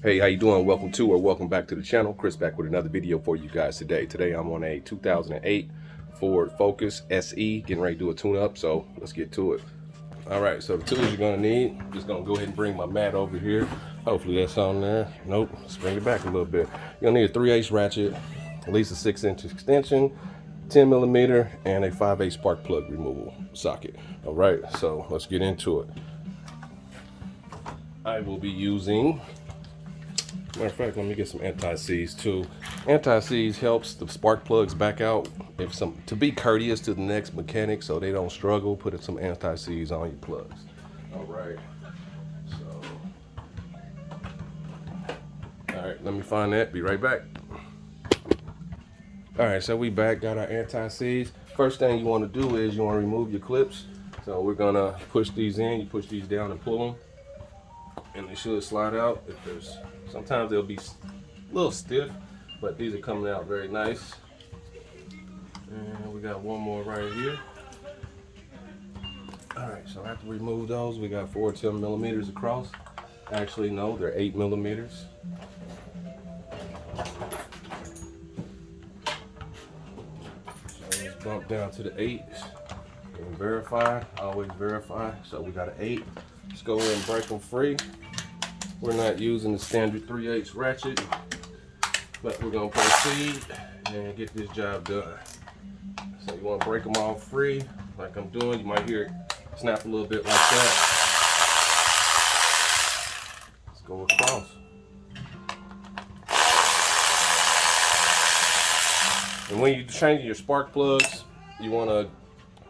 Hey, how you doing? Welcome to or welcome back to the channel. Chris back with another video for you guys today. Today I'm on a 2008 Ford Focus SE, getting ready to do a tune-up, so let's get to it. All right, so the tools you're gonna need, I'm just gonna go ahead and bring my mat over here. Hopefully that's on there. Nope, let's bring it back a little bit. You're gonna need a 3/8 ratchet, at least a 6-inch extension, 10mm, and a 5/8 spark plug removal socket. All right, so let's get into it. I will be using, matter of fact, let me get some anti-seize too. Anti-seize helps the spark plugs back out. To be courteous to the next mechanic so they don't struggle, put some anti-seize on your plugs. All right. All right, let me find that. Be right back. All right, so we back, got our anti-seize. First thing you want to do is you want to remove your clips. So we're gonna push these in. You push these down and pull them, and they should slide out. Sometimes they'll be a little stiff, but these are coming out very nice. And we got one more right here. All right, so after we remove those, we got 4 10mm across. Actually, no, they're 8mm. So let's bump down to the 8s and verify. Always verify. So we got an 8. Let's go ahead and break them free. We're not using the standard 3/8 ratchet, but we're gonna proceed and get this job done. So you want to break them all free, like I'm doing. You might hear it snap a little bit like that. Let's go across. And when you're changing your spark plugs, you want to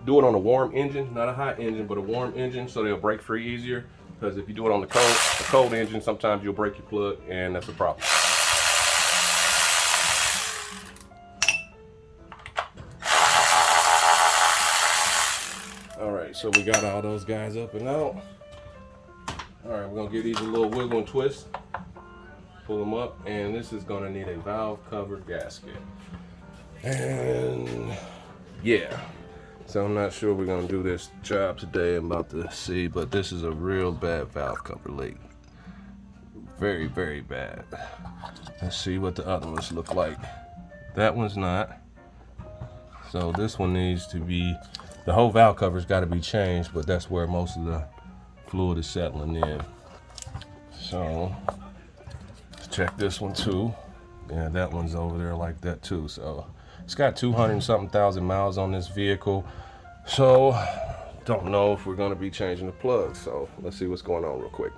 do it on a warm engine, not a hot engine, but a warm engine, so they'll break free easier. Because if you do it on the cold engine, sometimes you'll break your plug, and that's a problem. All right, so we got all those guys up and out. All right, we're gonna give these a little wiggle and twist. Pull them up, and this is gonna need a valve cover gasket. And yeah. So I'm not sure we're gonna do this job today. I'm about to see, but this is a real bad valve cover leak. Very, very bad. Let's see what the other ones look like. That one's not. So this one needs to be, the whole valve cover's gotta be changed, but that's where most of the fluid is settling in. So let's check this one too. Yeah, that one's over there like that too. So it's got 200-something thousand miles on this vehicle. So don't know if we're gonna be changing the plugs. So let's see what's going on real quick.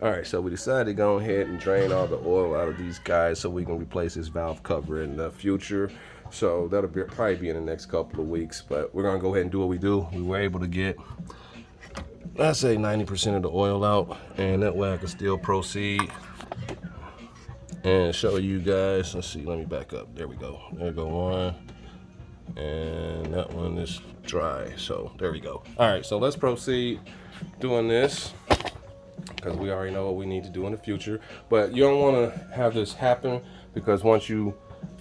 All right, so we decided to go ahead and drain all the oil out of these guys so we can replace this valve cover in the future. So that'll probably be in the next couple of weeks, but we're gonna go ahead and do what we do. We were able to get, I'd say 90% of the oil out, and that way I can still proceed and show you guys. Let's see, let me back up. There we go. There go one. And that one is dry. So there we go. All right, so let's proceed doing this because we already know what we need to do in the future. But you don't want to have this happen because once you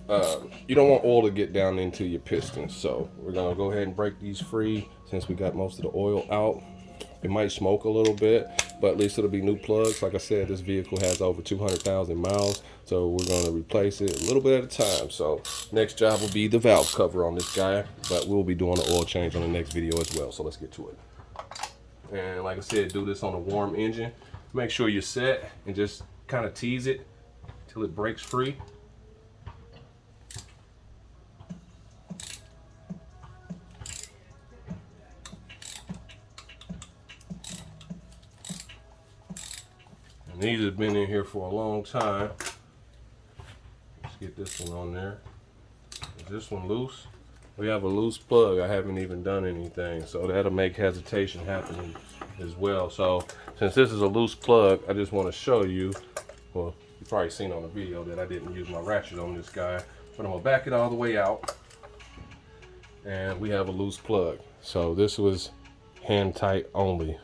don't want oil to get down into your pistons. So we're gonna go ahead and break these free since we got most of the oil out. It might smoke a little bit, but at least it'll be new plugs. Like I said, this vehicle has over 200,000 miles, so we're going to replace it a little bit at a time. So next job will be the valve cover on this guy, but we'll be doing the oil change on the next video as well. So let's get to it. And like I said, do this on a warm engine. Make sure you're set and just kind of tease it till it breaks free. And these have been in here for a long time. Let's get this one on there. Is this one loose? We have a loose plug. I haven't even done anything, so that'll make hesitation happen as well. So since this is a loose plug, I just want to show you, well, you've probably seen on the video that I didn't use my ratchet on this guy, but I'm gonna back it all the way out, and we have a loose plug. So this was hand tight only,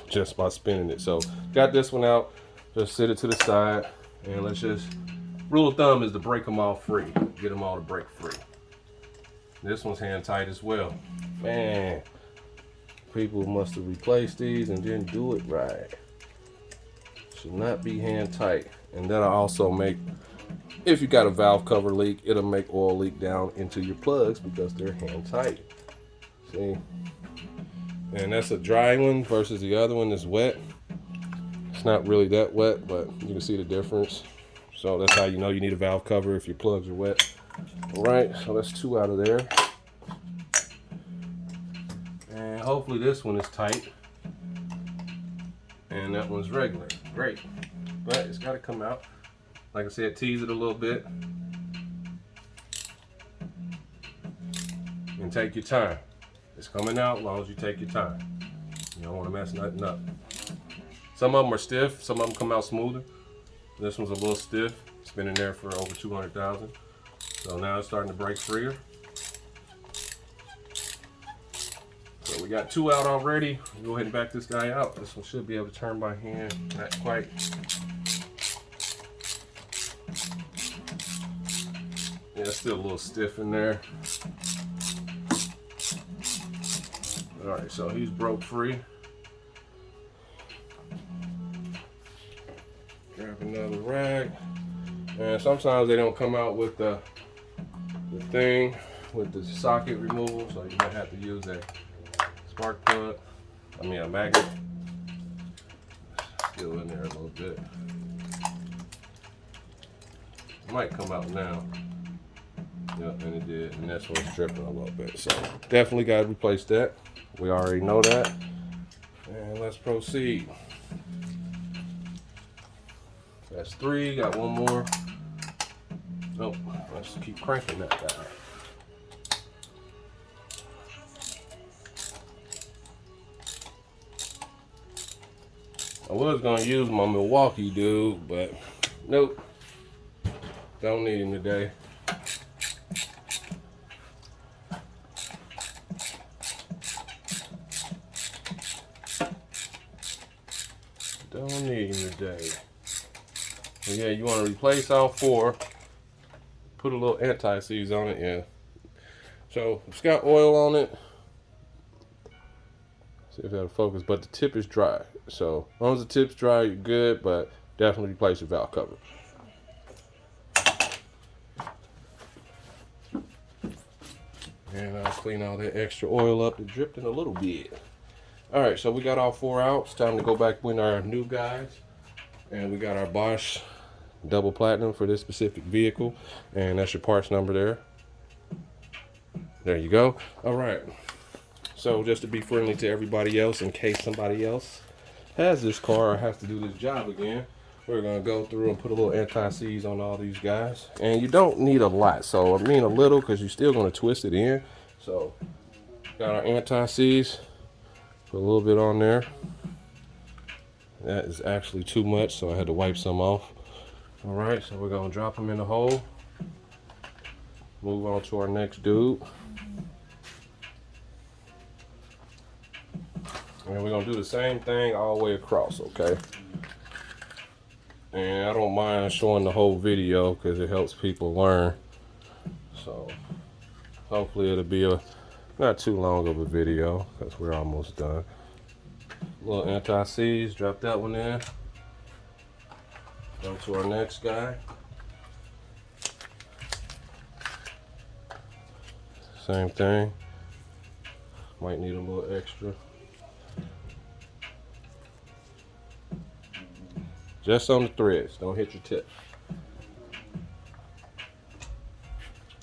just by spinning it. So got this one out. Just sit it to the side, and let's just, rule of thumb is to break them all free. Get them all to break free. This one's hand tight as well. Man, people must have replaced these and didn't do it right. Should not be hand tight. And that'll also make, if you got a valve cover leak, it'll make oil leak down into your plugs because they're hand tight. See? And that's a dry one versus the other one that's wet. It's not really that wet, but you can see the difference. So that's how you know you need a valve cover if your plugs are wet. All right, so that's 2 out of there. And hopefully this one is tight. And that one's regular. Great. But it's got to come out. Like I said, tease it a little bit. And take your time. It's coming out as long as you take your time. You don't want to mess nothing up. Some of them are stiff, some of them come out smoother. This one's a little stiff. It's been in there for over 200,000. So now it's starting to break freer. So we got 2 out already. We'll go ahead and back this guy out. This one should be able to turn by hand. Not quite. Yeah, it's still a little stiff in there. All right, so he's broke free. Grab another rag. And sometimes they don't come out with the thing with the socket removal, so you might have to use a spark plug. I mean a magnet. Still in there a little bit. It might come out now. Yep, and it did. And that's what's dripping a little bit. So definitely got to replace that. We already know that. And let's proceed. That's 3, got 1 more. Nope, let's keep cranking that guy. I was gonna use my Milwaukee dude, but nope. Don't need him today. Don't need him today. But yeah, you want to replace all 4. Put a little anti-seize on it, yeah. So it's got oil on it. See if that'll focus, but the tip is dry. So as long as the tip's dry, you're good, but definitely replace your valve cover. And I'll clean all that extra oil up that dripped in a little bit. All right, so we got all 4 out. It's time to go back with our new guys. And we got our Bosch double platinum for this specific vehicle. And that's your parts number there. There you go. All right. So just to be friendly to everybody else, in case somebody else has this car or has to do this job again, we're going to go through and put a little anti-seize on all these guys. And you don't need a lot. So I mean a little because you're still going to twist it in. So got our anti-seize. Put a little bit on there. That is actually too much, so I had to wipe some off. All right, so we're gonna drop them in the hole. Move on to our next dude. And we're gonna do the same thing all the way across, okay? And I don't mind showing the whole video because it helps people learn. So hopefully it'll be not too long of a video because we're almost done. A little anti-seize, drop that one in. Go to our next guy. Same thing. Might need a little extra. Just on the threads, don't hit your tip.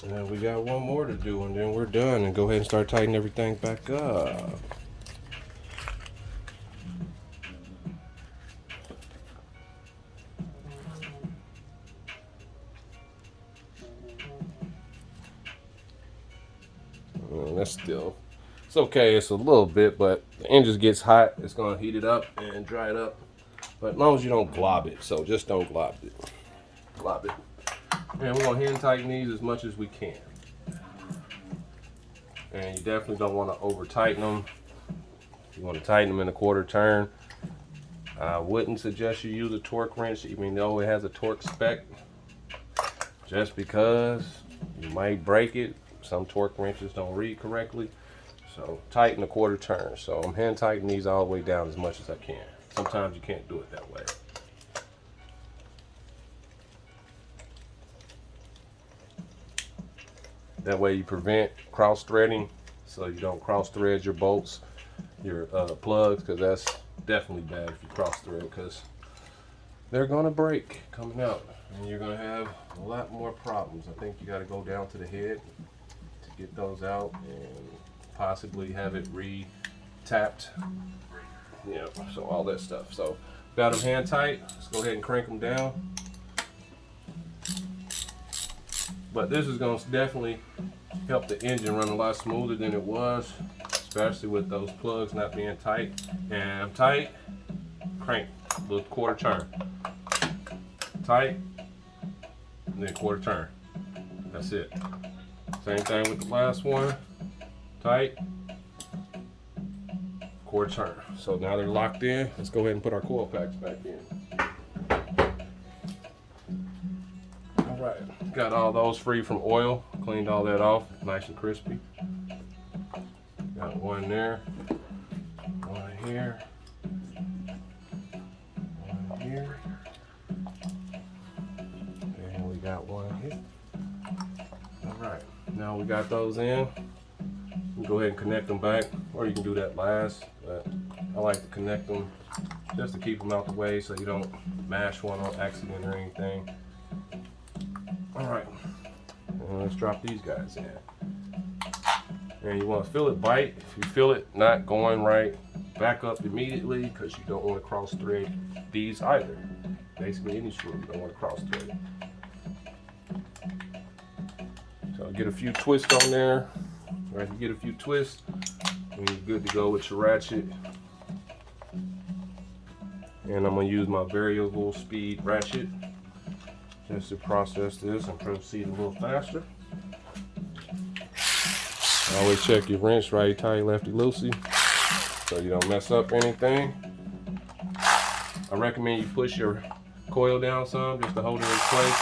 And we got 1 more to do and then we're done, and go ahead and start tightening everything back up. That's still, it's okay, it's a little bit, but the engine gets hot, it's gonna heat it up and dry it up. But as long as you don't glob it, so just don't glob it. Glob it. And we're gonna hand tighten these as much as we can. And you definitely don't want to over tighten them. You want to tighten them in a 1/4 turn. I wouldn't suggest you use a torque wrench, even though it has a torque spec, just because you might break it. Some torque wrenches don't read correctly. So tighten a 1/4 turn. So I'm hand tightening these all the way down as much as I can. Sometimes you can't do it that way. That way you prevent cross threading, so you don't cross thread your bolts, your plugs, because that's definitely bad if you cross thread, because they're gonna break coming out and you're gonna have a lot more problems. I think you got to go down to the head to get those out and possibly have it re-tapped. Yeah, so all that stuff. So got them hand tight. Let's go ahead and crank them down. But this is going to definitely help the engine run a lot smoother than it was, especially with those plugs not being tight. And tight, crank, little quarter turn. Tight, and then quarter turn. That's it. Same thing with the last one. Tight, quarter turn. So now they're locked in. Let's go ahead and put our coil packs back in. All right, got all those free from oil. Cleaned all that off, nice and crispy. Got one there, one here, one here, and we got one here. All right, now we got those in. You can go ahead and connect them back, or you can do that last, but I like to connect them just to keep them out the way so you don't mash one on accident or anything. All right, and let's drop these guys in. And you want to feel it bite. If you feel it not going right, back up immediately, because you don't want to cross thread these either. Basically any screw, you don't want to cross thread. So get a few twists on there. Right, you get a few twists, and you're good to go with your ratchet. And I'm going to use my variable speed ratchet just to process this and proceed a little faster. Always check your wrench righty tighty lefty loosey so you don't mess up anything. I recommend you push your coil down some just to hold it in place.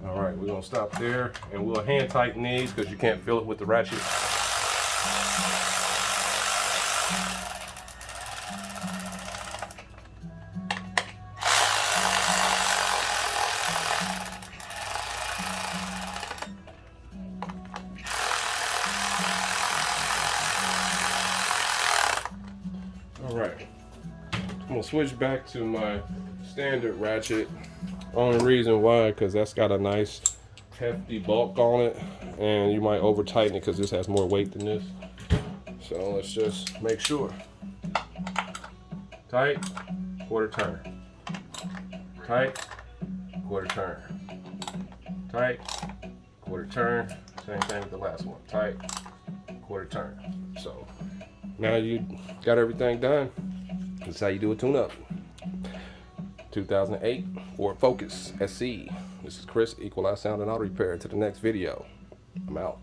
All right, we're gonna stop there and we'll hand tighten these because you can't feel it with the ratchet. Alright, I'm going to switch back to my standard ratchet. Only reason why, because that's got a nice hefty bulk on it, and you might over tighten it because this has more weight than this. So let's just make sure. Tight, quarter turn. Tight, quarter turn. Tight, quarter turn. Same thing with the last one. Tight, quarter turn. So now you got everything done. This is how you do a tune-up. 2008 Ford Focus SC. This is Chris, Equalize Sound and Auto Repair. To the next video. I'm out.